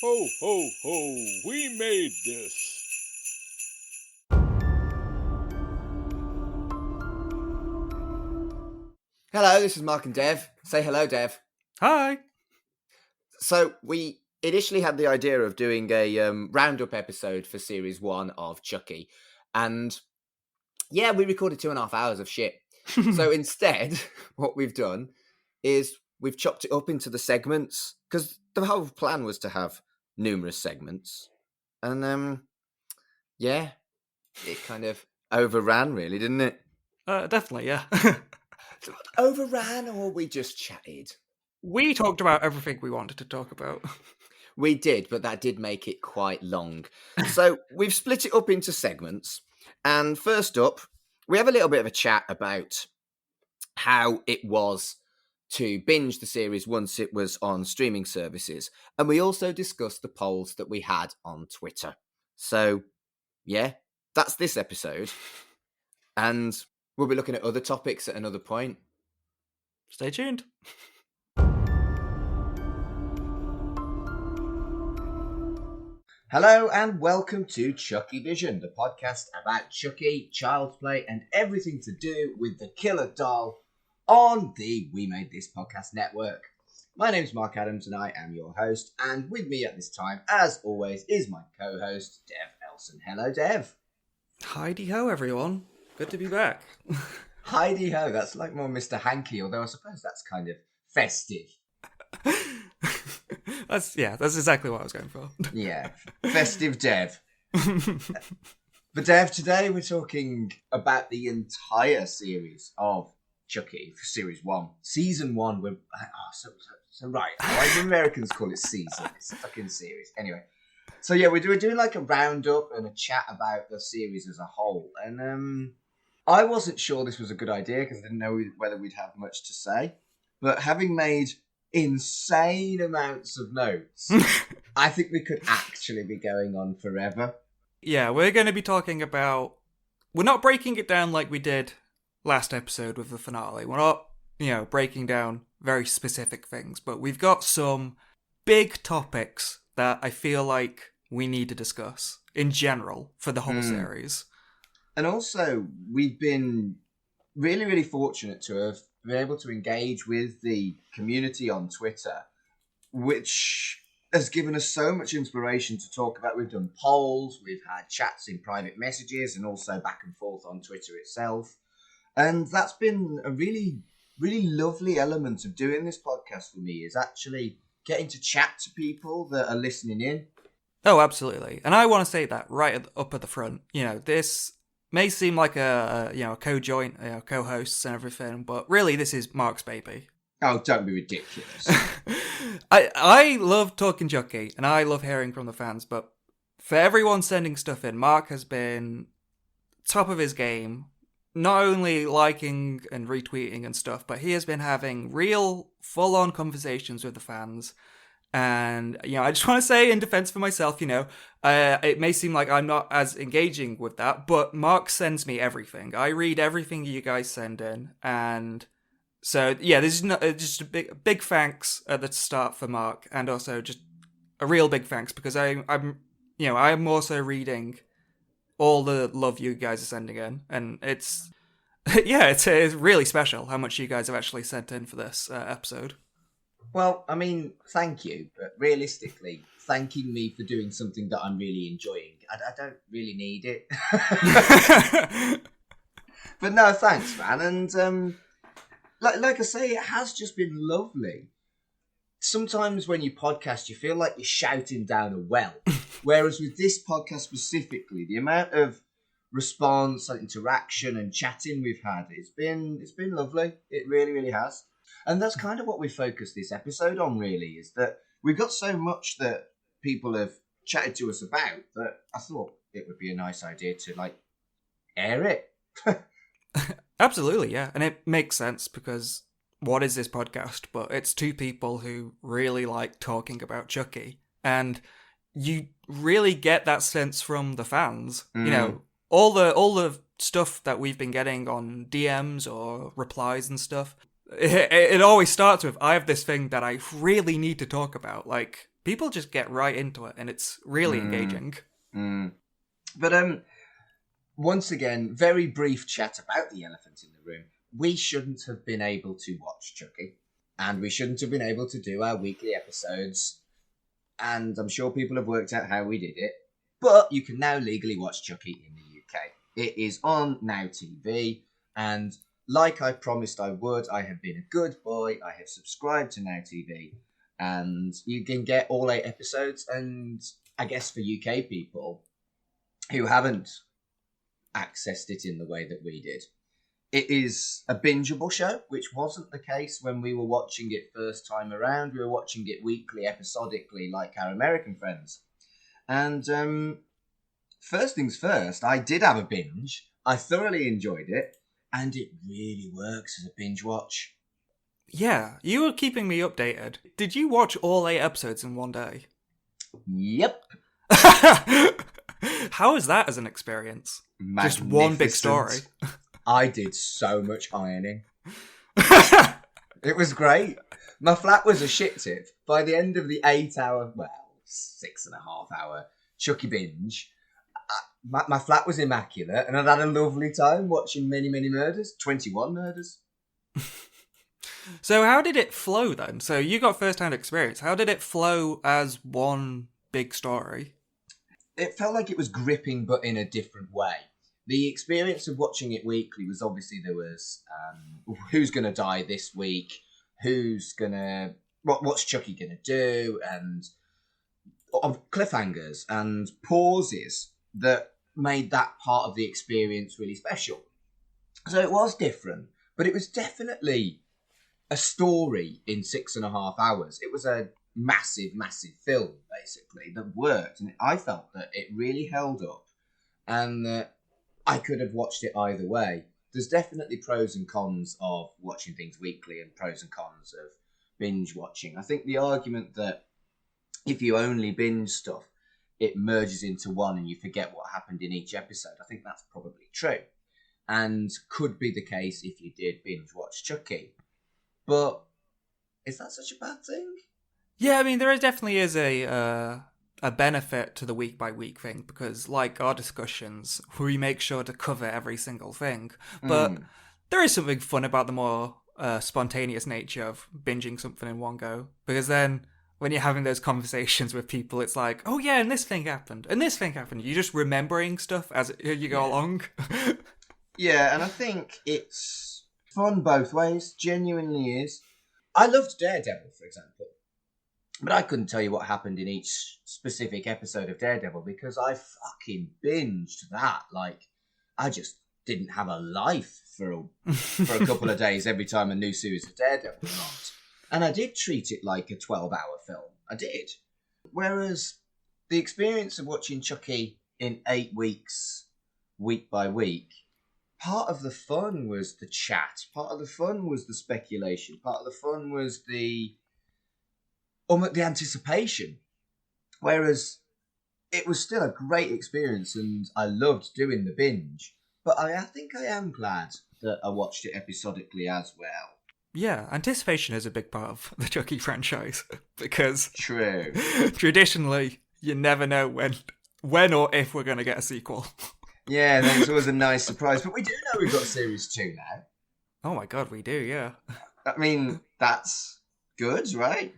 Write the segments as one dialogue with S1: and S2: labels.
S1: Ho, ho, ho, we made this.
S2: Hello, this is Mark and Dev. Say hello, Dev.
S3: Hi.
S2: So we initially had the idea of doing a roundup episode for Series 1 of Chucky. And yeah, we recorded 2.5 hours of shit. So instead, what we've done is we've chopped it up into the segments, because the whole plan was to have numerous segments. And yeah, it kind of overran, really, didn't it?
S3: Definitely, yeah.
S2: Overran, or we just chatted?
S3: We talked about everything we wanted to talk about.
S2: We did, but that did make it quite long. So we've split it up into segments. And first up, we have a little bit of a chat about how it was to binge the series once it was on streaming services. And we also discussed the polls that we had on Twitter. So, yeah, that's this episode. And we'll be looking at other topics at another point.
S3: Stay tuned.
S2: Hello and welcome to Chucky Vision, the podcast about Chucky, Child's Play, and everything to do with the killer doll on the We Made This Podcast network. My name's Mark Adams and I am your host, and with me at this time, as always, is my co-host, Dev Elson. Hello, Dev.
S3: Hi-de-ho, everyone. Good to be back.
S2: Hi-de-ho, that's like more Mr. Hanky, although I suppose that's kind of festive.
S3: That's exactly what I was going for.
S2: Yeah, festive Dev. But Dev, today we're talking about the entire series of Chucky for Series 1. Season 1, right, why do Americans call it season? It's a fucking series. Anyway, so yeah, we're doing like a roundup and a chat about the series as a whole. And I wasn't sure this was a good idea because I didn't know whether we'd have much to say. But having made insane amounts of notes, I think we could actually be going on forever.
S3: Yeah, we're going to be talking about... We're not breaking it down like we did last episode with the finale. We're not, breaking down very specific things, but we've got some big topics that I feel like we need to discuss in general for the whole series.
S2: And also, we've been really, really fortunate to have been able to engage with the community on Twitter, which has given us so much inspiration to talk about. We've done polls, we've had chats in private messages, and also back and forth on Twitter itself. And that's been a really, really lovely element of doing this podcast for me, is actually getting to chat to people that are listening in.
S3: Oh, absolutely. And I want to say that right up at the front. This may seem like a co-joint, co-hosts and everything, but really this is Mark's baby.
S2: Oh, don't be ridiculous.
S3: I love talking Chucky, and I love hearing from the fans, but for everyone sending stuff in, Mark has been top of his game, not only liking and retweeting and stuff, but he has been having real full-on conversations with the fans. And, I just want to say in defense for myself, it may seem like I'm not as engaging with that, but Mark sends me everything. I read everything you guys send in. And so, yeah, this is just a big thanks at the start for Mark, and also just a real big thanks because I'm also reading all the love you guys are sending in. And it's really special how much you guys have actually sent in for this episode.
S2: Well, I mean, thank you, but realistically, thanking me for doing something that I'm really enjoying, I don't really need it. But no, thanks, man. And like I say, it has just been lovely. Sometimes when you podcast, you feel like you're shouting down a well. Whereas with this podcast specifically, the amount of response and interaction and chatting we've had, it's been lovely. It really, really has. And that's kind of what we focused this episode on, really, is that we've got so much that people have chatted to us about that I thought it would be a nice idea to, air it.
S3: Absolutely, yeah. And it makes sense because what is this podcast? But it's two people who really like talking about Chucky. And you really get that sense from the fans. All the stuff that we've been getting on DMs or replies and stuff. It always starts with, I have this thing that I really need to talk about. people just get right into it, and it's really engaging.
S2: But once again, very brief chat about the elephant in the room. We shouldn't have been able to watch Chucky, and we shouldn't have been able to do our weekly episodes, and I'm sure people have worked out how we did it, but you can now legally watch Chucky in the UK. It is on Now TV, and like I promised I would, I have been a good boy. I have subscribed to Now TV, and you can get all 8 episodes. And I guess for UK people who haven't accessed it in the way that we did, it is a bingeable show, which wasn't the case when we were watching it first time around. We were watching it weekly, episodically, like our American friends. And first things first, I did have a binge. I thoroughly enjoyed it. And it really works as a binge watch.
S3: Yeah, you were keeping me updated. Did you watch all 8 episodes in one day?
S2: Yep.
S3: How is that as an experience? Just one big story.
S2: I did so much ironing. It was great. My flat was a shit tip. By the end of the 8-hour, 6.5-hour Chucky binge, my flat was immaculate, and I'd had a lovely time watching many, many murders. 21 murders.
S3: So how did it flow then? So you got first-hand experience. How did it flow as one big story?
S2: It felt like it was gripping, but in a different way. The experience of watching it weekly was obviously there was who's going to die this week, what's Chucky going to do, and cliffhangers and pauses that made that part of the experience really special. So it was different, but it was definitely a story in 6.5 hours. It was a massive, massive film, basically, that worked. And I felt that it really held up, and that I could have watched it either way. There's definitely pros and cons of watching things weekly and pros and cons of binge watching. I think the argument that if you only binge stuff, it merges into one and you forget what happened in each episode, I think that's probably true. And could be the case if you did binge watch Chucky. But is that such a bad thing?
S3: Yeah, I mean, there definitely is a benefit to the week-by-week thing, because like our discussions, we make sure to cover every single thing. But there is something fun about the more spontaneous nature of binging something in one go, because then when you're having those conversations with people, it's like, oh yeah, and this thing happened, and this thing happened. You're just remembering stuff as you go along.
S2: Yeah, and I think it's fun both ways, genuinely is. I loved Daredevil, for example, but I couldn't tell you what happened in each specific episode of Daredevil because I fucking binged that. Like, I just didn't have a life for a couple of days every time a new series of Daredevil dropped. And I did treat it like a 12-hour film. I did. Whereas the experience of watching Chucky in 8 weeks, week by week, part of the fun was the chat. Part of the fun was the speculation. Part of the fun was the anticipation. Whereas it was still a great experience and I loved doing the binge. But I think I am glad that I watched it episodically as well.
S3: Yeah, anticipation is a big part of the Chucky franchise because
S2: True.
S3: Traditionally, you never know when or if we're going to get a sequel.
S2: Yeah, that's always a nice surprise. But we do know we've got Series 2 now.
S3: Oh my god, we do, yeah.
S2: I mean, that's good, right?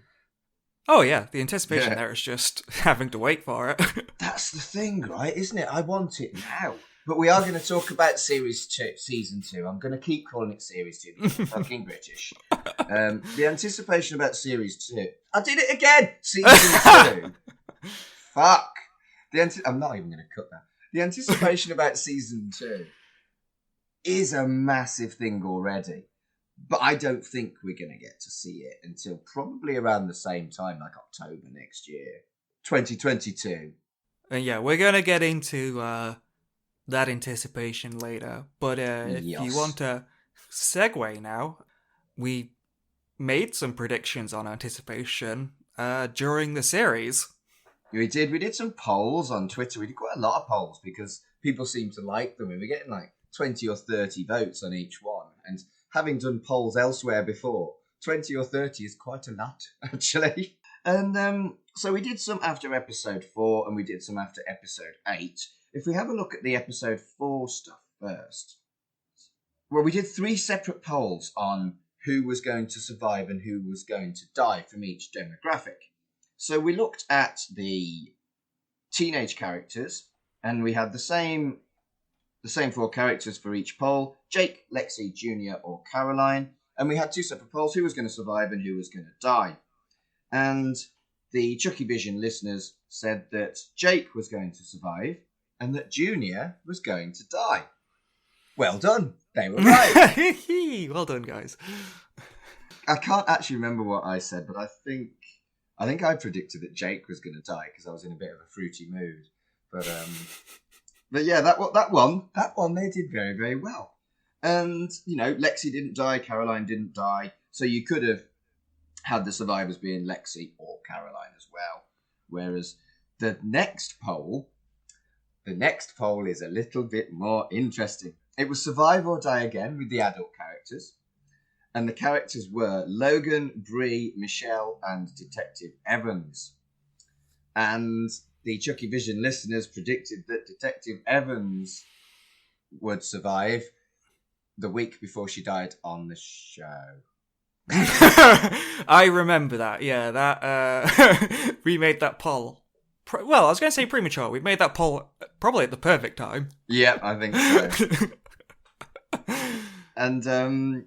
S3: Oh yeah, the anticipation there is just having to wait for it.
S2: That's the thing, right, isn't it? I want it now. But we are going to talk about Series 2, Season 2. I'm going to keep calling it Series 2 because I'm fucking British. The anticipation about Series 2. I did it again! Season 2. Fuck. I'm not even going to cut that. The anticipation about Season 2 is a massive thing already. But I don't think we're going to get to see it until probably around the same time, like October next year. 2022.
S3: And yeah, we're going to get into that anticipation later. But if you want to segue now, we made some predictions on anticipation during the series.
S2: We did some polls on Twitter. We did quite a lot of polls because people seem to like them. And we're getting like 20 or 30 votes on each one. And having done polls elsewhere before, 20 or 30 is quite a lot, actually. And so we did some after episode 4 and we did some after episode 8. If we have a look at the episode 4 stuff first. Well, we did 3 separate polls on who was going to survive and who was going to die from each demographic. So we looked at the teenage characters, and we had the same 4 characters for each poll: Jake, Lexi, Junior, or Caroline. And we had 2 separate polls: who was going to survive and who was going to die. And the CHUCKYVISION listeners said that Jake was going to survive and that Junior was going to die. Well done. They were right.
S3: Well done, guys.
S2: I can't actually remember what I said, but I think I predicted that Jake was going to die because I was in a bit of a fruity mood. But yeah, that one they did very, very well. And Lexi didn't die, Caroline didn't die, so you could have had the survivors being Lexi or Caroline as well. Whereas the next poll is a little bit more interesting. It was survive or die again with the adult characters. And the characters were Logan, Bree, Michelle, and Detective Evans. And the CHUCKYVISION listeners predicted that Detective Evans would survive the week before she died on the show.
S3: I remember that. Yeah, that we made that poll. Well, I was going to say premature. We made that poll probably at the perfect time.
S2: Yeah, I think so. And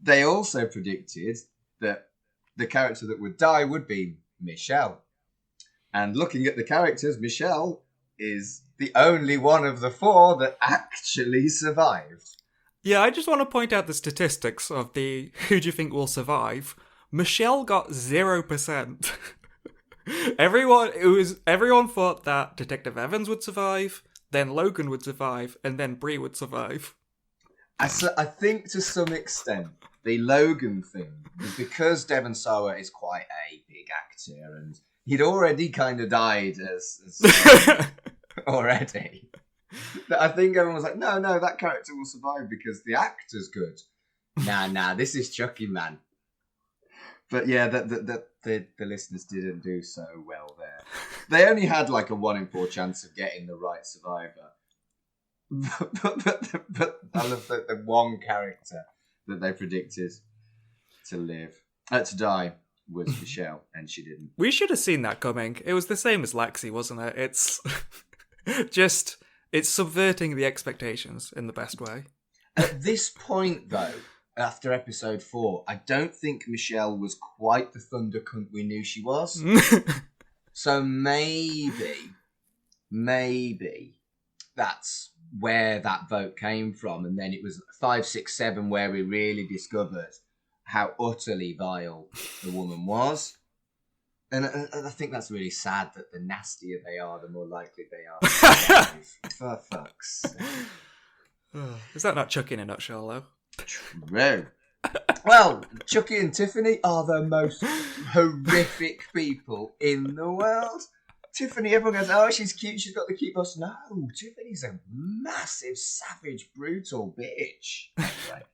S2: they also predicted that the character that would die would be Michelle. And looking at the characters, Michelle is the only one of the 4 that actually survived.
S3: Yeah, I just want to point out the statistics of the who do you think will survive. Michelle got 0%. Everyone thought that Detective Evans would survive, then Logan would survive, and then Bree would survive.
S2: I think to some extent the Logan thing was because Devon Sawa is quite a big actor and he'd already kind of died as already. I think everyone was like, no, that character will survive because the actor's good. Nah, this is Chucky, man. But yeah, the listeners didn't do so well there. They only had like a 1 in 4 chance of getting the right survivor. But I love the one character that they predicted to die was Michelle, and she didn't.
S3: We should have seen that coming. It was the same as Lexi, wasn't it? It's it's subverting the expectations in the best way.
S2: At this point, though, after episode 4, I don't think Michelle was quite the thunder cunt we knew she was. So maybe that's where that vote came from, and then it was 5, 6, 7 where we really discovered how utterly vile the woman was. And I think that's really sad that the nastier they are, the more likely they are to survive. For fuck's sake.
S3: Is that not Chucky in a nutshell, though?
S2: True. Well, Chucky and Tiffany are the most horrific people in the world. Tiffany, everyone goes, oh, she's cute, she's got the cute bust. No, Tiffany's a massive, savage, brutal bitch. Anyway.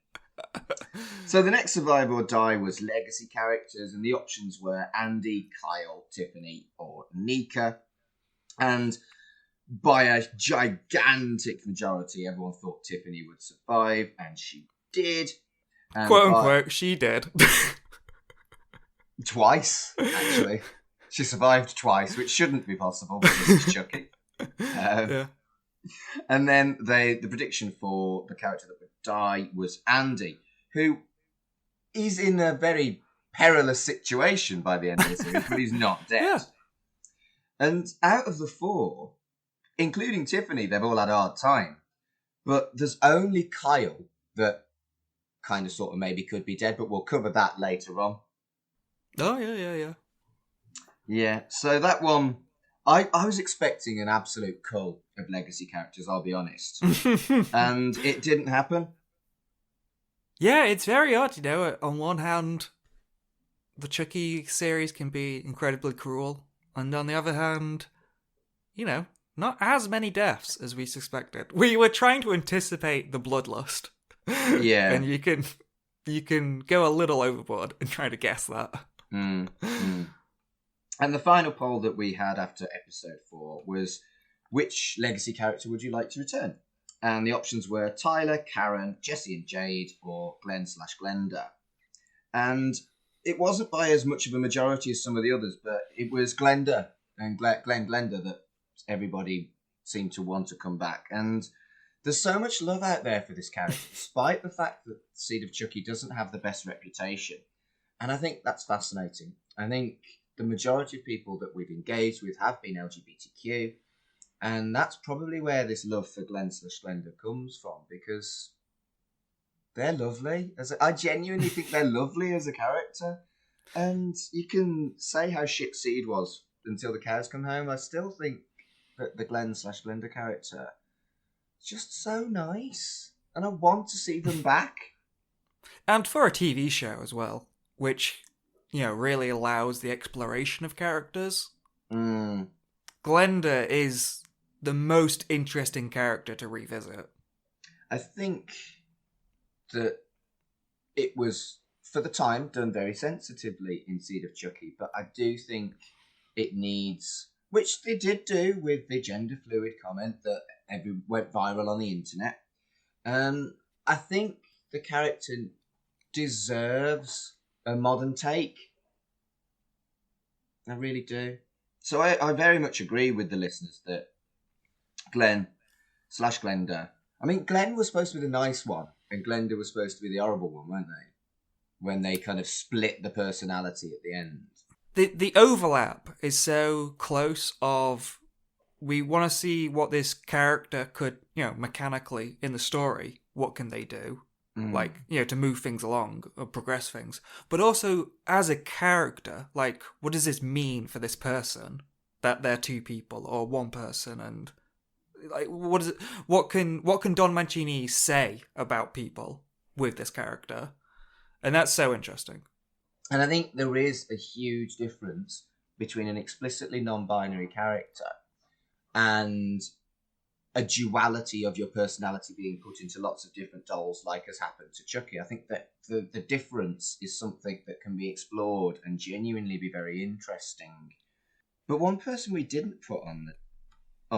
S2: So the next survive or die was legacy characters, and the options were Andy, Kyle, Tiffany, or Nika. And by a gigantic majority, everyone thought Tiffany would survive, and she did. And
S3: quote unquote, she did.
S2: Twice, actually. She survived twice, which shouldn't be possible because it's Chucky.
S3: Yeah.
S2: And then the prediction for the character that would die was Andy, who is in a very perilous situation by the end of the series, but he's not dead.
S3: Yeah.
S2: And out of the 4, including Tiffany, they've all had a hard time. But there's only Kyle that kind of sort of maybe could be dead, but we'll cover that later on.
S3: Oh, yeah.
S2: Yeah, so that one, I was expecting an absolute cull of legacy characters, I'll be honest. And it didn't happen.
S3: Yeah, it's very odd, you know. On one hand, the Chucky series can be incredibly cruel, and on the other hand, you know, not as many deaths as we suspected. We were trying to anticipate the bloodlust.
S2: Yeah.
S3: And you can go a little overboard and try to guess that.
S2: And the final poll that we had after episode 4 was, which legacy character would you like to return? And the options were Tyler, Karen, Jesse and Jade, or Glenn/Glenda. And it wasn't by as much of a majority as some of the others, but it was Glenda and Glenda that everybody seemed to want to come back. And there's so much love out there for this character, despite the fact that Seed of Chucky doesn't have the best reputation. And I think that's fascinating. I think the majority of people that we've engaged with have been LGBTQ. And that's probably where this love for Glenn/Glenda comes from, because they're lovely. I genuinely think they're lovely as a character. And you can say how shit Seed was until the cows come home. I still think that the Glenn/Glenda character is just so nice. And I want to see them back.
S3: And for a TV show as well, which, really allows the exploration of characters. Glenda is the most interesting character to revisit.
S2: I think that it was, for the time, done very sensitively in Seed of Chucky, but I do think it needs, which they did do with the gender fluid comment that went viral on the internet. I think the character deserves a modern take. I really do. So I very much agree with the listeners that Glenn/Glenda. I mean, Glenn was supposed to be the nice one, and Glenda was supposed to be the horrible one, weren't they? When they kind of split the personality at the end.
S3: The overlap is so close of, we want to see what this character could, mechanically in the story, what can they do? To move things along or progress things. But also, as a character, what does this mean for this person? That they're two people or one person, and what can Don Mancini say about people with this character? And that's so interesting.
S2: And I think there is a huge difference between an explicitly non-binary character and a duality of your personality being put into lots of different dolls, like has happened to Chucky. I think that the difference is something that can be explored and genuinely be very interesting. But one person we didn't put on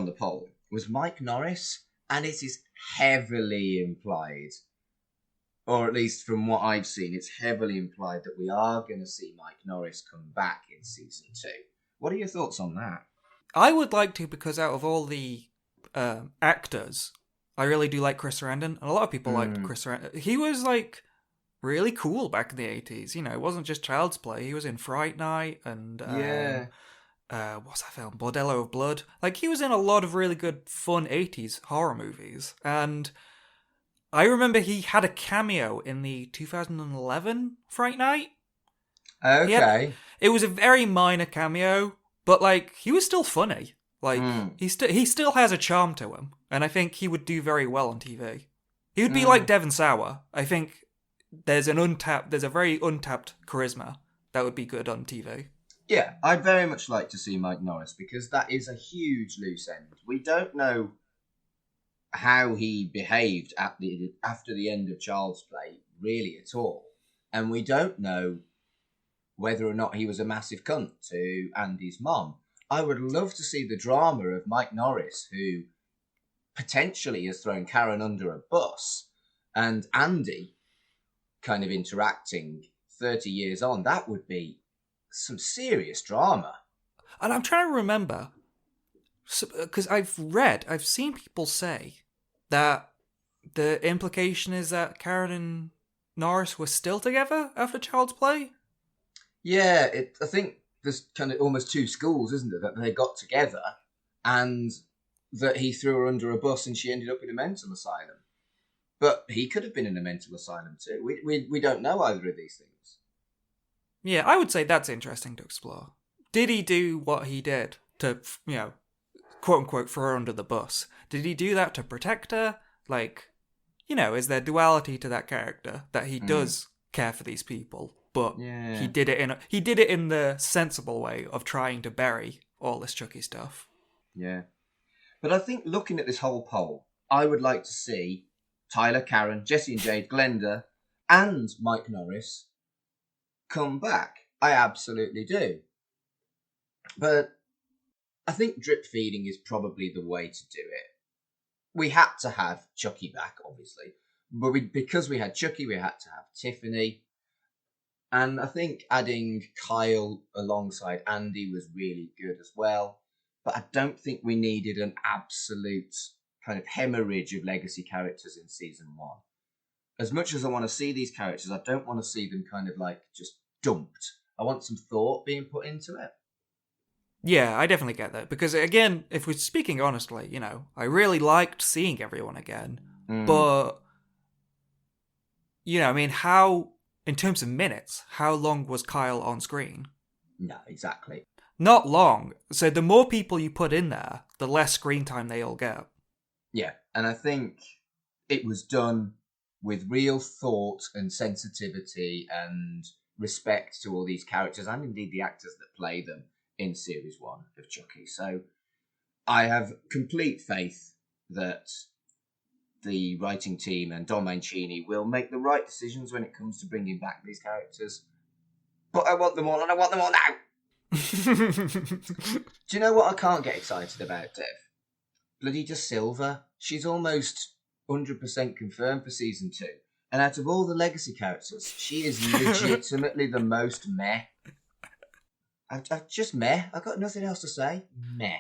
S2: the poll was Mike Norris, and it is heavily implied, or at least from what I've seen, it's heavily implied that we are going to see Mike Norris come back in season 2. What are your thoughts on that?
S3: I would like to, because out of all the actors, I really do like Chris Sarandon, and a lot of people liked Chris Sarandon. He was really cool back in the 80s. It wasn't just Child's Play. He was in Fright Night and what's that film? Bordello of Blood. He was in a lot of really good, fun 80s horror movies, and I remember he had a cameo in the 2011 Fright Night.
S2: Okay.
S3: It was a very minor cameo, but he was still funny. He still has a charm to him, and I think he would do very well on TV. He would be like Devon Sawa. I think there's a very untapped charisma that would be good on TV.
S2: Yeah, I'd very much like to see Mike Norris, because that is a huge loose end. We don't know how he behaved after the end of Child's Play, really, at all. And we don't know whether or not he was a massive cunt to Andy's mom. I would love to see the drama of Mike Norris, who potentially has thrown Karen under a bus, and Andy kind of interacting 30 years on. That would be some serious drama.
S3: And I'm trying to remember, because I've seen people say that the implication is that Karen and Norris were still together after Child's Play.
S2: Yeah, I think there's kind of almost two schools, isn't it? That they got together and that he threw her under a bus and she ended up in a mental asylum. But he could have been in a mental asylum too. We don't know either of these things.
S3: Yeah, I would say that's interesting to explore. Did he do what he did to, quote unquote, throw her under the bus? Did he do that to protect her? Is there duality to that character that he does care for these people, but he did it in the sensible way of trying to bury all this Chucky stuff.
S2: Yeah. But I think looking at this whole poll, I would like to see Tyler, Karen, Jesse and Jade, Glenda, and Mike Norris come back. I absolutely do. But I think drip feeding is probably the way to do it. We had to have Chucky back, obviously. But because we had Chucky, we had to have Tiffany. And I think adding Kyle alongside Andy was really good as well. But I don't think we needed an absolute kind of hemorrhage of legacy characters in season 1. As much as I want to see these characters, I don't want to see them kind of like just dumped. I want some thought being put into it.
S3: Yeah, I definitely get that. Because again, if we're speaking honestly, you know, I really liked seeing everyone again. But, you know, I mean, how, in terms of minutes, how long was Kyle on screen?
S2: No, exactly.
S3: Not long. So the more people you put in there, the less screen time they all get.
S2: Yeah, and I think it was done with real thought and sensitivity and respect to all these characters and indeed the actors that play them in Series 1 of Chucky. So I have complete faith that the writing team and Don Mancini will make the right decisions when it comes to bringing back these characters. But I want them all, and I want them all now! Do you know what I can't get excited about, Dev? Bloody De Silva. She's almost 100% confirmed for season 2. And out of all the legacy characters, she is legitimately the most meh. I just meh. I've got nothing else to say. Meh.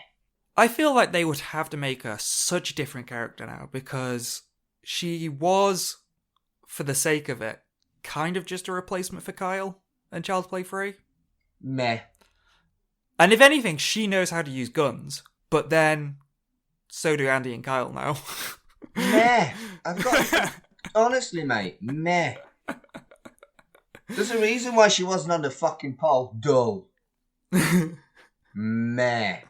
S3: I feel like they would have to make her such a different character now, because she was, for the sake of it, kind of just a replacement for Kyle in Child's Play 3.
S2: Meh.
S3: And if anything, she knows how to use guns, but then so do Andy and Kyle now.
S2: Meh. Honestly, mate, meh. There's a reason why she wasn't on the fucking poll. Dull. Meh.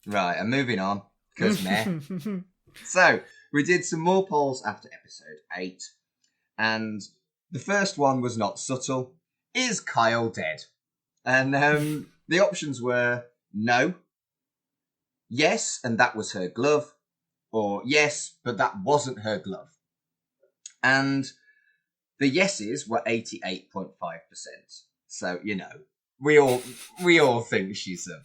S2: Right, I'm moving on, because meh. So, we did some more polls after episode 8, and the first one was not subtle. Is Kyle dead? And the options were no, yes, and that was her glove, or yes, but that wasn't her glove. And the yeses were 88.5%. So, you know, we all think she survived.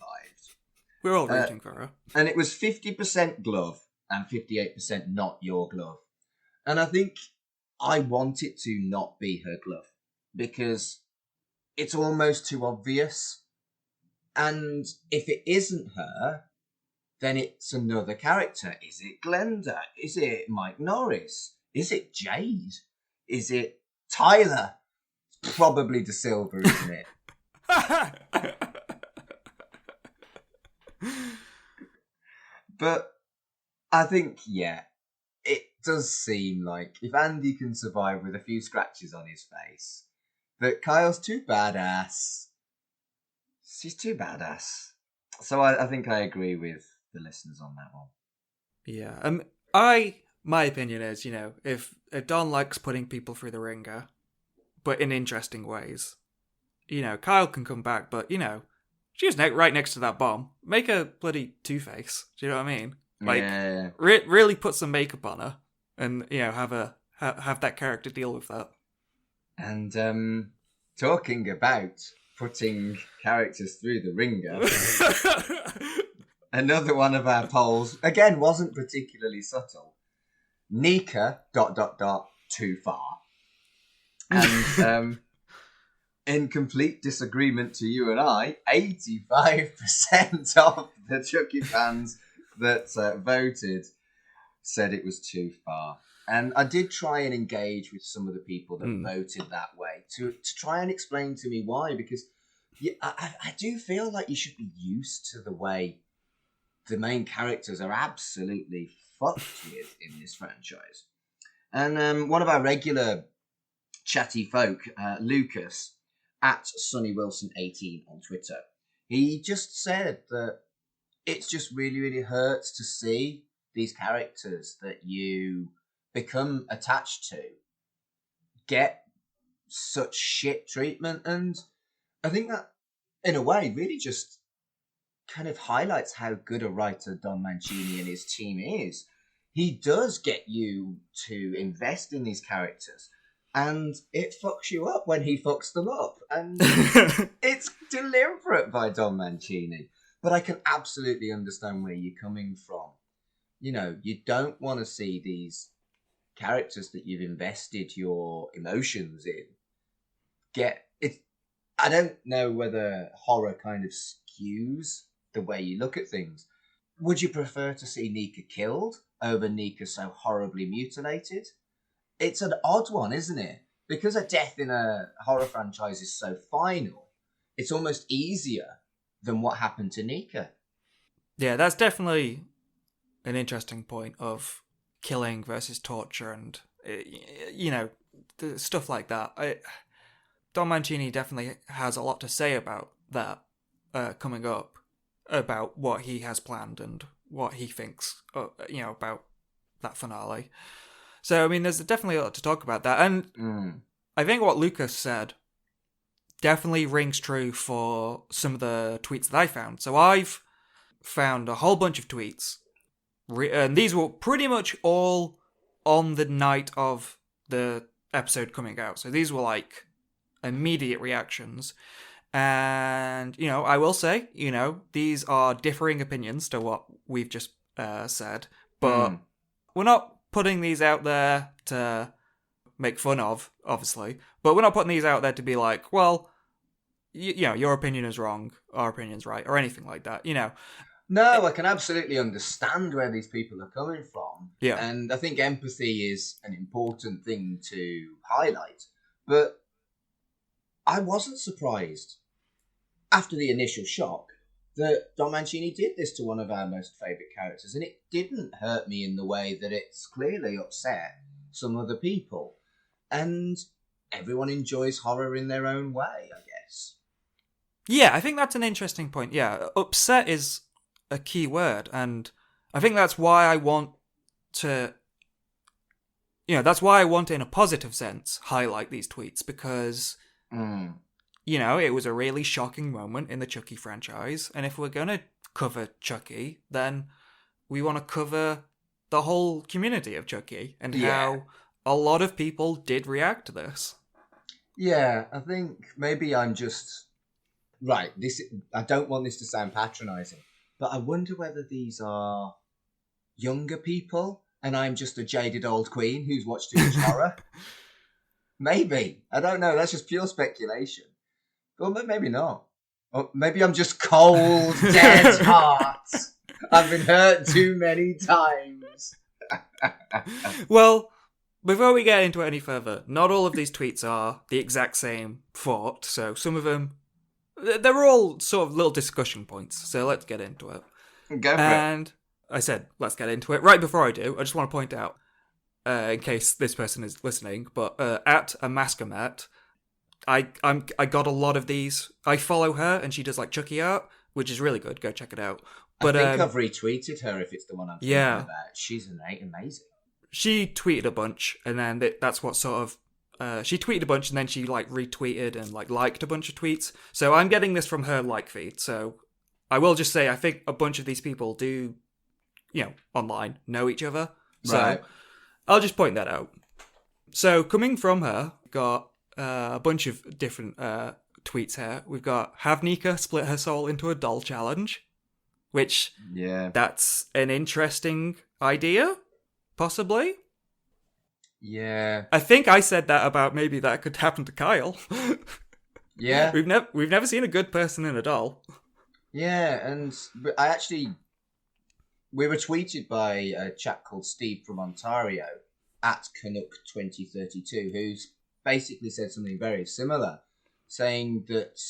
S3: We're all rooting for her.
S2: And it was 50% glove and 58% not your glove. And I think I want it to not be her glove, because it's almost too obvious. And if it isn't her, then it's another character. Is it Glenda? Is it Mike Norris? Is it Jade? Is it Tyler? Probably De Silva, isn't it? But I think, yeah, it does seem like if Andy can survive with a few scratches on his face, that Kyle's too badass. She's too badass. So I think I agree with the listeners on that one.
S3: Yeah, my opinion is, you know, if Don likes putting people through the ringer, but in interesting ways, you know, Kyle can come back, but, you know, she was right next to that bomb. Make her bloody Two-Face. Do you know what I mean? Like,
S2: yeah.
S3: Really put some makeup on her, and, you know, have that character deal with that.
S2: And talking about putting characters through the ringer, another one of our polls, again, wasn't particularly subtle. Nika, ... too far. And in complete disagreement to you and I, 85% of the Chucky fans that voted said it was too far. And I did try and engage with some of the people that voted that way to try and explain to me why, because I do feel like you should be used to the way the main characters are absolutely fucked with in this franchise. And one of our regular chatty folk, Lucas, at Sonny Wilson 18 on Twitter, he just said that it's just really, really hurts to see these characters that you become attached to get such shit treatment. And I think that, in a way, really just kind of highlights how good a writer Don Mancini and his team is. He does get you to invest in these characters. and it fucks you up when he fucks them up. And it's deliberate by Don Mancini. But I can absolutely understand where you're coming from. You know, you don't want to see these characters that you've invested your emotions in get it. I don't know whether horror kind of skews the way you look at things. Would you prefer to see Nika killed over Nika so horribly mutilated? It's an odd one, isn't it? Because a death in a horror franchise is so final, it's almost easier than what happened to Nika.
S3: Yeah, that's definitely an interesting point of killing versus torture and, you know, stuff like that. Don Mancini definitely has a lot to say about that coming up, about what he has planned and what he thinks, you know, about that finale. So, I mean, there's definitely a lot to talk about that. And I think what Lucas said definitely rings true for some of the tweets that I found. So I've found a whole bunch of tweets, and these were pretty much all on the night of the episode coming out. So these were like immediate reactions. And, you know, I will say, you know, these are differing opinions to what we've just said, but we're not putting these out there to make fun of, obviously, but we're not putting these out there to be like, well, you know, your opinion is wrong, our opinion's right, or anything like that, you know.
S2: No, I can absolutely understand where these people are coming from.
S3: Yeah.
S2: And I think empathy is an important thing to highlight. But I wasn't surprised after the initial shock that Don Mancini did this to one of our most favourite characters. And it didn't hurt me in the way that it's clearly upset some other people. And everyone enjoys horror in their own way, I guess.
S3: Yeah, I think that's an interesting point. Yeah, upset is a key word. And I think that's why I want to, you know, that's why I want to, in a positive sense, highlight these tweets. Because, you know, it was a really shocking moment in the Chucky franchise. And if we're going to cover Chucky, then we want to cover the whole community of Chucky and how a lot of people did react to this.
S2: Yeah, I think maybe I'm just... Right, I don't want this to sound patronising, but I wonder whether these are younger people and I'm just a jaded old queen who's watched too much horror. Maybe. I don't know, that's just pure speculation. Well, maybe not. Or maybe I'm just cold, dead heart. I've been hurt too many times.
S3: Well, before we get into it any further, not all of these tweets are the exact same thought. So some of them, they're all sort of little discussion points. So let's get into it.
S2: Go for it.
S3: And I said, let's get into it. Right before I do, I just want to point out, in case this person is listening, but at Amascamet, I got a lot of these. I follow her, and she does like Chucky art, which is really good. Go check it out. But
S2: I think I've retweeted her if it's the one I'm thinking about. She's amazing.
S3: She tweeted a bunch, and then that's what sort of... she tweeted a bunch, and then she like retweeted and like liked a bunch of tweets. So I'm getting this from her like feed. So I will just say, I think a bunch of these people do, you know, online, know each other. So I'll just point that out. So coming from her, got a bunch of different tweets here. We've got, have Nika split her soul into a doll challenge, which that's an interesting idea, possibly.
S2: Yeah.
S3: I think I said that about maybe that could happen to Kyle.
S2: Yeah.
S3: We've never seen a good person in a doll.
S2: Yeah, and we were tweeted by a chap called Steve from Ontario at Canuck2032, who's basically said something very similar, saying that,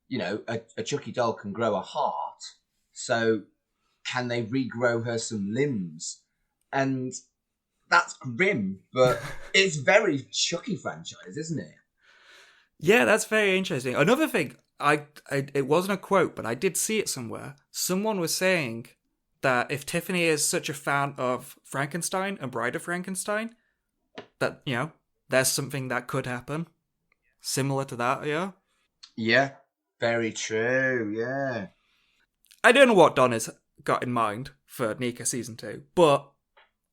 S2: you know, a Chucky doll can grow a heart, so can they regrow her some limbs? And that's grim, but it's very Chucky franchise, isn't it?
S3: Yeah, that's very interesting. Another thing, it wasn't a quote, but I did see it somewhere. Someone was saying that if Tiffany is such a fan of Frankenstein and Bride of Frankenstein, that, you know, there's something that could happen. Similar to that, yeah?
S2: Yeah, very true, yeah.
S3: I don't know what Don has got in mind for Nika Season 2, but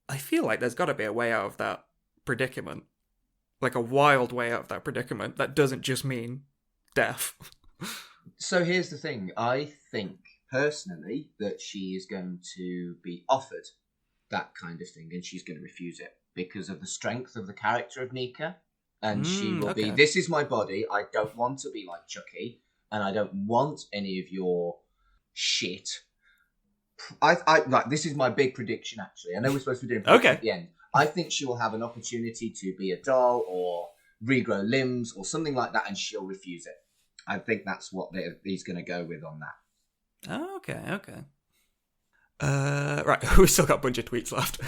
S3: I feel like there's got to be a way out of that predicament. like a wild way out of that predicament. That doesn't just mean death.
S2: So here's the thing. I think, personally, that she is going to be offered that kind of thing, and she's going to refuse it because of the strength of the character of Nika. And she will be, this is my body, I don't want to be like Chucky, and I don't want any of your shit. Like, this is my big prediction, actually. I know we're supposed to be doing predictions at the end. I think she will have an opportunity to be a doll or regrow limbs or something like that, and she'll refuse it. I think that's what he's going to go with on that.
S3: Oh, okay. Right, we've still got a bunch of tweets left.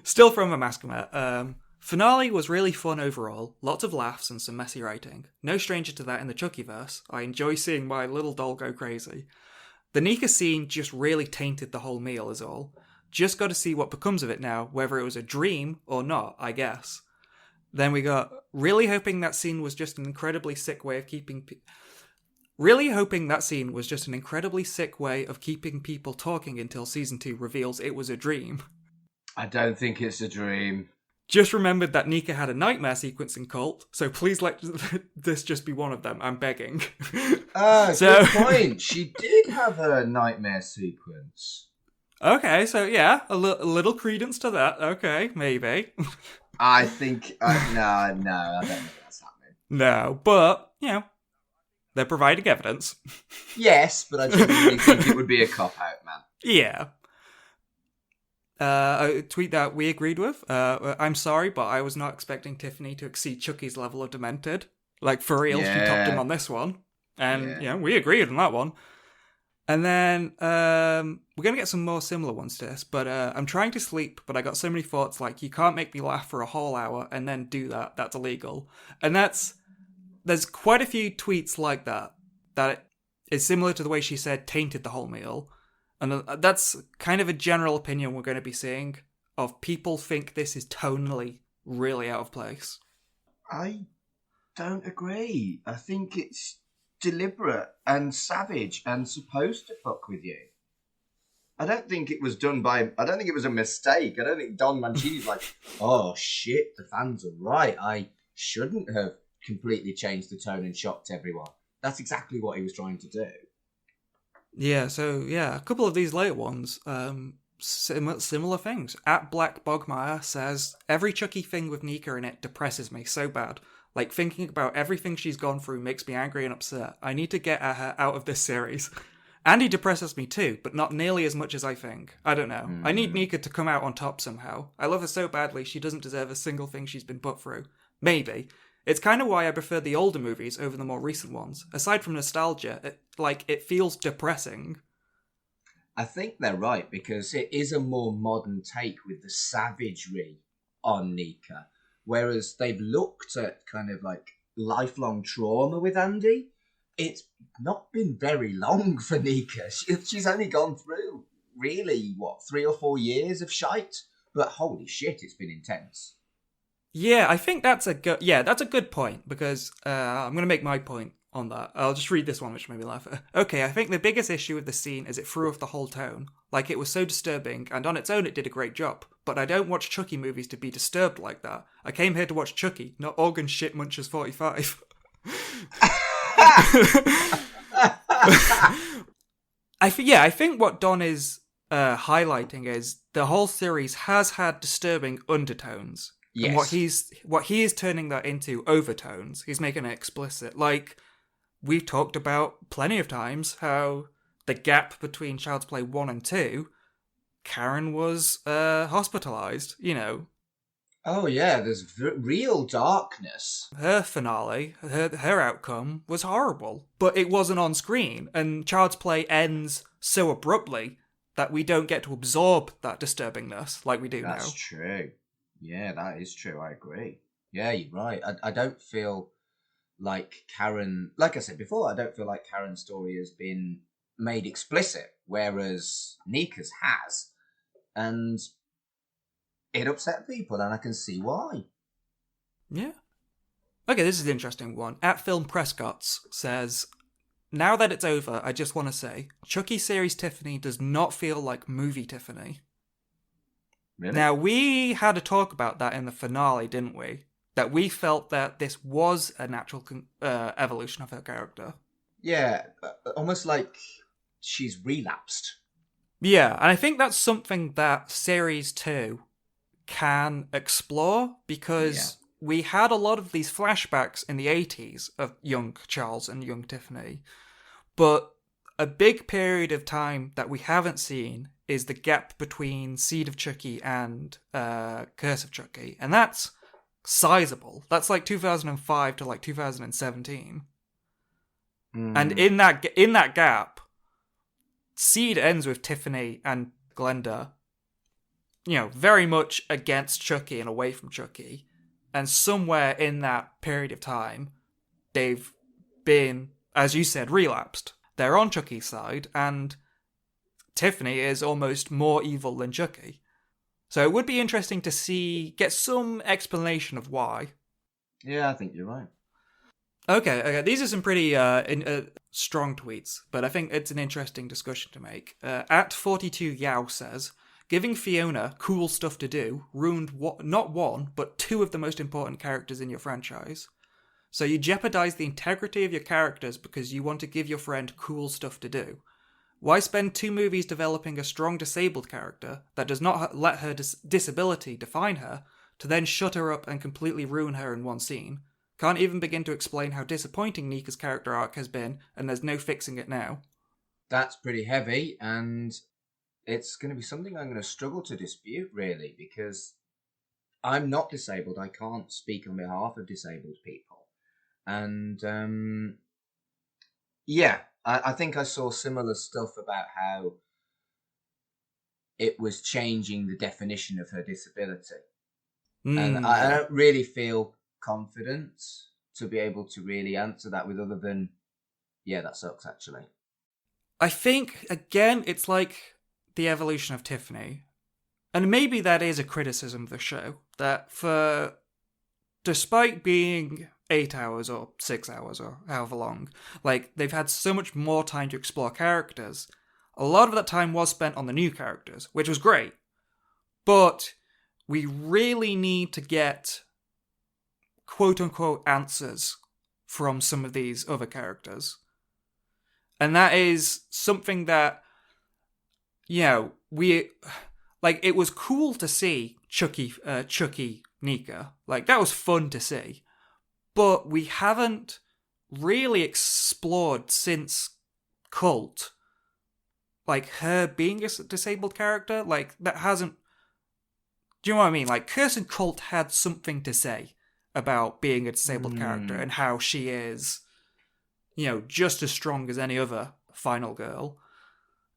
S3: Still from a Maskamet. Finale was really fun overall. Lots of laughs and some messy writing. No stranger to that in the Chuckyverse. I enjoy seeing my little doll go crazy. The Nika scene just really tainted the whole meal is all. Just got to see what becomes of it now, whether it was a dream or not, I guess. Then we got, really hoping that scene was just an incredibly sick way of keeping people talking until season 2 reveals it was a dream.
S2: I don't think it's a dream.
S3: Just remembered that Nika had a nightmare sequence in Cult, so please let this just be one of them. I'm begging.
S2: Good point. She did have a nightmare sequence.
S3: Okay, so yeah, a little credence to that. Okay, maybe.
S2: I think... no, I don't think that's happening.
S3: No, but, they're providing evidence.
S2: Yes, but I genuinely think it would be a cop-out, man.
S3: Yeah. A tweet that we agreed with. I'm sorry, but I was not expecting Tiffany to exceed Chucky's level of demented. Like, for real, she topped him on this one. And, we agreed on that one. And then, we're going to get some more similar ones to this, but I'm trying to sleep, but I got so many thoughts like, you can't make me laugh for a whole hour and then do that. That's illegal. And there's quite a few tweets like that is similar to the way she said tainted the whole meal. And that's kind of a general opinion we're going to be seeing of people think this is tonally really out of place.
S2: I don't agree. I think it's deliberate and savage and supposed to fuck with you. I don't think it was a mistake. I don't think Don Mancini's like, oh shit, the fans are right. I shouldn't have completely changed the tone and shocked everyone. That's exactly what he was trying to do.
S3: Yeah, so a couple of these later ones, similar things. At Black Bogmire says, every Chucky thing with Nika in it depresses me so bad. Like, thinking about everything she's gone through makes me angry and upset. I need to get her out of this series. Andy depresses me too, but not nearly as much as I think. I don't know. I need Nika to come out on top somehow. I love her so badly, she doesn't deserve a single thing she's been put through. Maybe. It's kind of why I prefer the older movies over the more recent ones. Aside from nostalgia, it feels depressing.
S2: I think they're right, because it is a more modern take with the savagery on Nika. Whereas they've looked at kind of like lifelong trauma with Andy. It's not been very long for Nika. She's only gone through, really, 3 or 4 years of shite? But holy shit, it's been intense.
S3: Yeah, I think that's a good point, because I'm going to make my point on that. I'll just read this one, which made me laugh. Okay, I think the biggest issue with the scene is it threw off the whole tone. Like, it was so disturbing, and on its own it did a great job. But I don't watch Chucky movies to be disturbed like that. I came here to watch Chucky, not Organ Shit Munchers 45. I think what Don is highlighting is the whole series has had disturbing undertones. Yes. And what he is turning that into overtones. He's making it explicit. Like, we've talked about plenty of times how the gap between Child's Play 1 and 2, Karen was hospitalized,
S2: Oh yeah, there's real darkness.
S3: Her finale, her outcome was horrible, but it wasn't on screen, and Child's Play ends so abruptly that we don't get to absorb that disturbingness like we do now.
S2: That's true. Yeah, that is true. I agree. Yeah, you're right. I don't feel like Karen... Like I said before, I don't feel like Karen's story has been made explicit, whereas Nika's has. And it upset people, and I can see why.
S3: Yeah. Okay, this is an interesting one. At Film Prescott's says, now that it's over, I just want to say, Chucky series Tiffany does not feel like movie Tiffany.
S2: Really?
S3: Now, we had a talk about that in the finale, didn't we? that we felt that this was a natural evolution of her character.
S2: Yeah, almost like she's relapsed.
S3: Yeah, and I think that's something that Series 2 can explore, because we had a lot of these flashbacks in the 80s of young Charles and young Tiffany, but a big period of time that we haven't seen is the gap between Seed of Chucky and Curse of Chucky, and that's sizable. That's like 2005 to like 2017. And in that gap, Seed ends with Tiffany and Glenda, very much against Chucky and away from Chucky. And somewhere in that period of time, they've been, as you said, relapsed. They're on Chucky's side, and Tiffany is almost more evil than Chucky. So it would be interesting to get some explanation of why.
S2: Yeah, I think you're right.
S3: Okay. These are some pretty strong tweets, but I think it's an interesting discussion to make. At 42 Yao says, giving Fiona cool stuff to do ruined not one, but two of the most important characters in your franchise. So you jeopardize the integrity of your characters because you want to give your friend cool stuff to do. Why spend 2 movies developing a strong disabled character that does not let her disability define her, to then shut her up and completely ruin her in one scene? Can't even begin to explain how disappointing Nika's character arc has been, and there's no fixing it now.
S2: That's pretty heavy, and it's going to be something I'm going to struggle to dispute, really, because I'm not disabled. I can't speak on behalf of disabled people. And, I think I saw similar stuff about how it was changing the definition of her disability. And I don't really feel confident to be able to really answer that with other than, yeah, that sucks, actually.
S3: I think, again, it's like the evolution of Tiffany. And maybe that is a criticism of the show, that despite being 8 hours or 6 hours or however long, they've had so much more time to explore characters. A lot of that time was spent on the new characters, which was great. But we really need to get quote-unquote answers from some of these other characters. And that is something that, it was cool to see Chucky Nika. That was fun to see. But we haven't really explored since Cult, her being a disabled character. That hasn't... Do you know what I mean? Curse and Cult had something to say about being a disabled character and how she is, just as strong as any other final girl.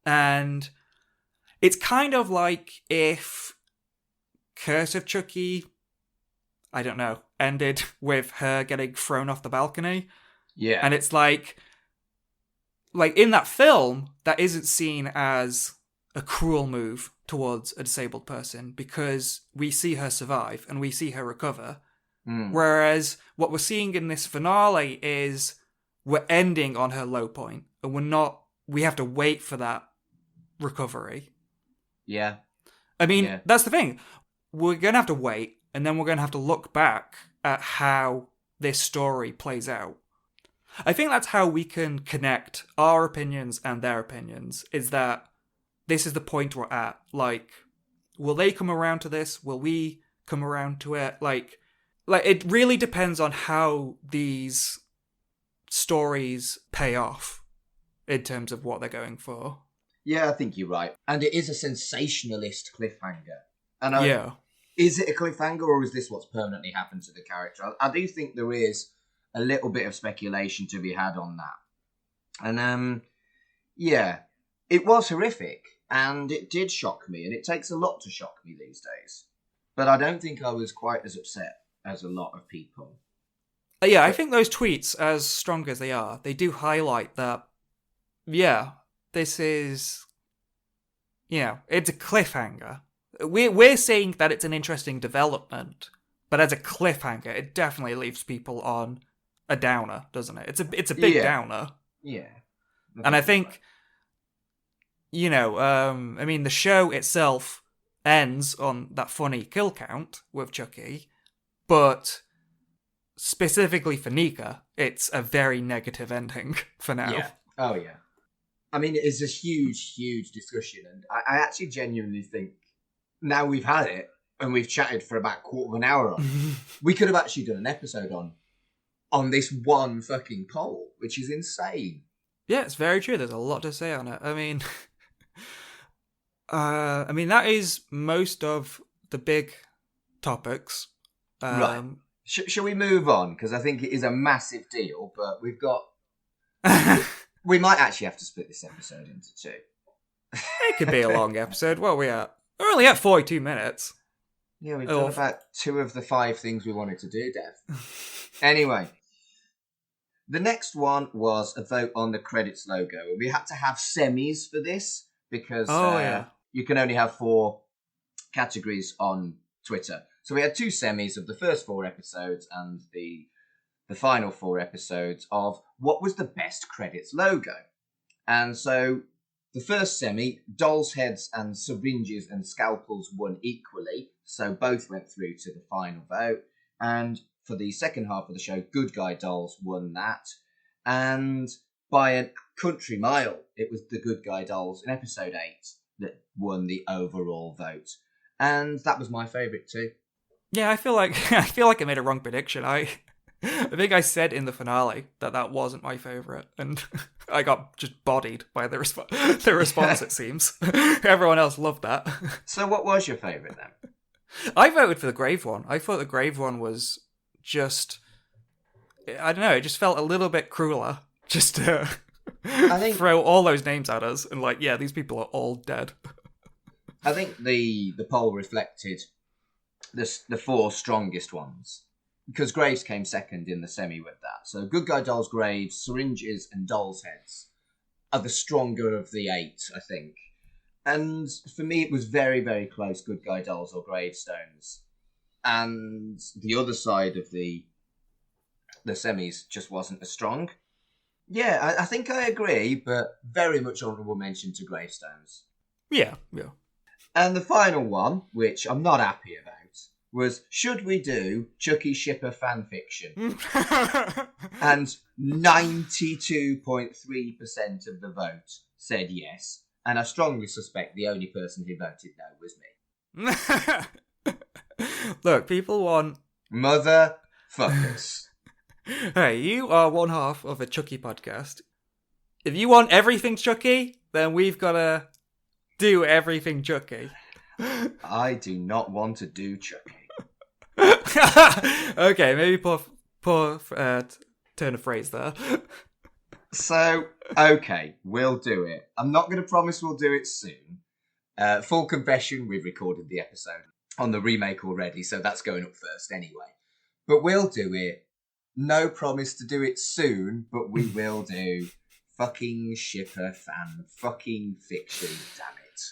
S3: And it's kind of like if Curse of Chucky, I don't know, ended with her getting thrown off the balcony.
S2: Yeah.
S3: And it's like in that film, that isn't seen as a cruel move towards a disabled person because we see her survive and we see her recover. Whereas what we're seeing in this finale is we're ending on her low point and we have to wait for that recovery.
S2: Yeah.
S3: I mean, that's the thing. We're going to have to wait, and then we're going to have to look back at how this story plays out. I think that's how we can connect our opinions and their opinions, is that this is the point we're at. Will they come around to this? Will we come around to it? It really depends on how these stories pay off in terms of what they're going for.
S2: Yeah, I think you're right. And it is a sensationalist cliffhanger. And is it a cliffhanger, or is this what's permanently happened to the character? I do think there is a little bit of speculation to be had on that. And, it was horrific, and it did shock me, and it takes a lot to shock me these days. But I don't think I was quite as upset as a lot of people.
S3: I think those tweets, as strong as they are, they do highlight that, this is, it's a cliffhanger. We're saying that it's an interesting development, but as a cliffhanger, it definitely leaves people on a downer, doesn't it? It's a big downer.
S2: Yeah.
S3: And I think, the show itself ends on that funny kill count with Chucky, but specifically for Nika, it's a very negative ending for now.
S2: Yeah. Oh, yeah. I mean, it is a huge, huge discussion, and I actually genuinely think now we've had it and we've chatted for about a quarter of an hour on it, we could have actually done an episode on this one fucking poll, which is insane.
S3: Yeah, it's very true. There's a lot to say on it. I mean, that is most of the big topics.
S2: Right. Shall we move on? Because I think it is a massive deal, but we've got... we might actually have to split this episode into two.
S3: It could be a long episode. What are we at? We're only at 42 minutes.
S2: Yeah, we've done about 2 of the 5 things we wanted to do, Dev. Anyway, the next one was a vote on the credits logo. We had to have semis for this because you can only have 4 categories on Twitter. So we had 2 semis of the first 4 episodes and the final 4 episodes of what was the best credits logo. And so the first semi, dolls' heads and syringes and scalpels won equally, so both went through to the final vote. And for the second half of the show, Good Guy Dolls won that. And by a country mile, it was the Good Guy Dolls in episode 8 that won the overall vote. And that was my favourite too.
S3: Yeah, I feel like I made a wrong prediction. I think I said in the finale that wasn't my favourite, and I got just bodied by the response, it seems. Everyone else loved that.
S2: So what was your favourite then?
S3: I voted for the Grave one. I thought the Grave one was just... I don't know, it just felt a little bit crueler. Just to throw all those names at us, and like, yeah, these people are all dead.
S2: I think the poll reflected the 4 strongest ones. Because Graves came second in the semi with that. So Good Guy Dolls, Graves, Syringes, and Dolls' Heads are the stronger of the 8, I think. And for me, it was very, very close, Good Guy Dolls or Gravestones. And the other side of the semis just wasn't as strong. Yeah, I think I agree, but very much honourable mention to Gravestones.
S3: Yeah.
S2: And the final one, which I'm not happy about, was, should we do Chucky shipper fanfiction? And 92.3% of the vote said yes. And I strongly suspect the only person who voted no was me.
S3: Look, people want...
S2: Motherfuckers.
S3: Hey, you are one half of a Chucky podcast. If you want everything Chucky, then we've got to do everything Chucky.
S2: I do not want to do Chucky.
S3: Okay, maybe poor turn of phrase there.
S2: So, okay, we'll do it. I'm not going to promise we'll do it soon. Full confession, we've recorded the episode on the remake already, so that's going up first anyway. But we'll do it. No promise to do it soon, but we will do fucking shipper fan fucking fiction, damn it.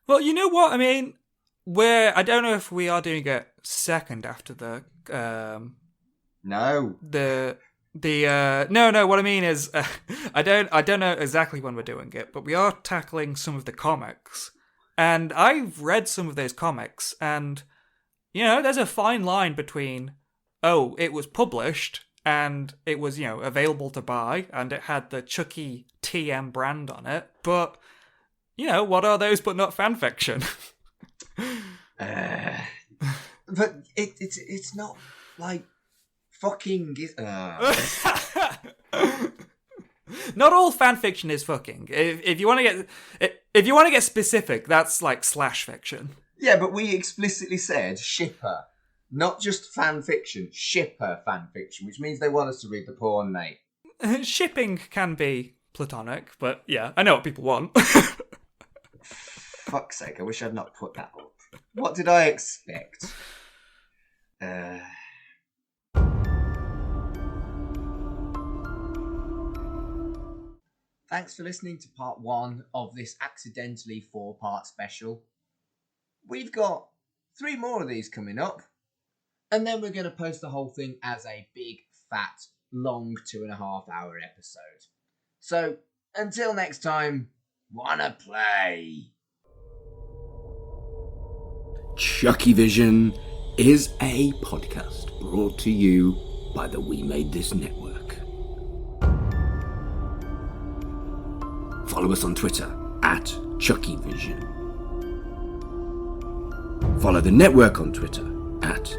S3: Well, you know what? I mean, I don't know if we are doing it second after the
S2: No.
S3: No, what I mean is I don't know exactly when we're doing it, but we are tackling some of the comics. And I've read some of those comics, and you know, there's a fine line between it was published and it was, available to buy and it had the Chucky TM brand on it, but what are those but not fan fiction?
S2: But it's not like fucking.
S3: Not all fan fiction is fucking. If you want to get specific, that's like slash fiction.
S2: Yeah, but we explicitly said shipper, not just fan fiction. Shipper fan fiction, which means they want us to read the porn, mate.
S3: Shipping can be platonic, but yeah, I know what people want.
S2: Fuck's sake, I wish I'd not put that up. What did I expect? Thanks for listening to part 1 of this accidentally 4-part special. We've got 3 more of these coming up, and then we're going to post the whole thing as a big, fat, long 2.5-hour episode. So, until next time, wanna play? Chucky Vision is a podcast brought to you
S4: by the We Made This network. Follow us on Twitter at CHUCKYVISION. Follow the network on Twitter at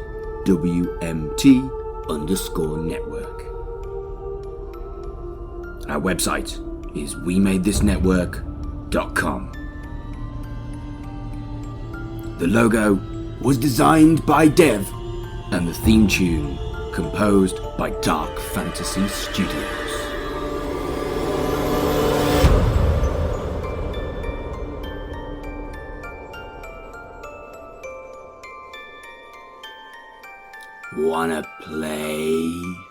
S4: WMT_network. Our website is WeMadeThisNetwork.com. The logo was designed by Dev, and the theme tune composed by Dark Fantasy Studios. Wanna play?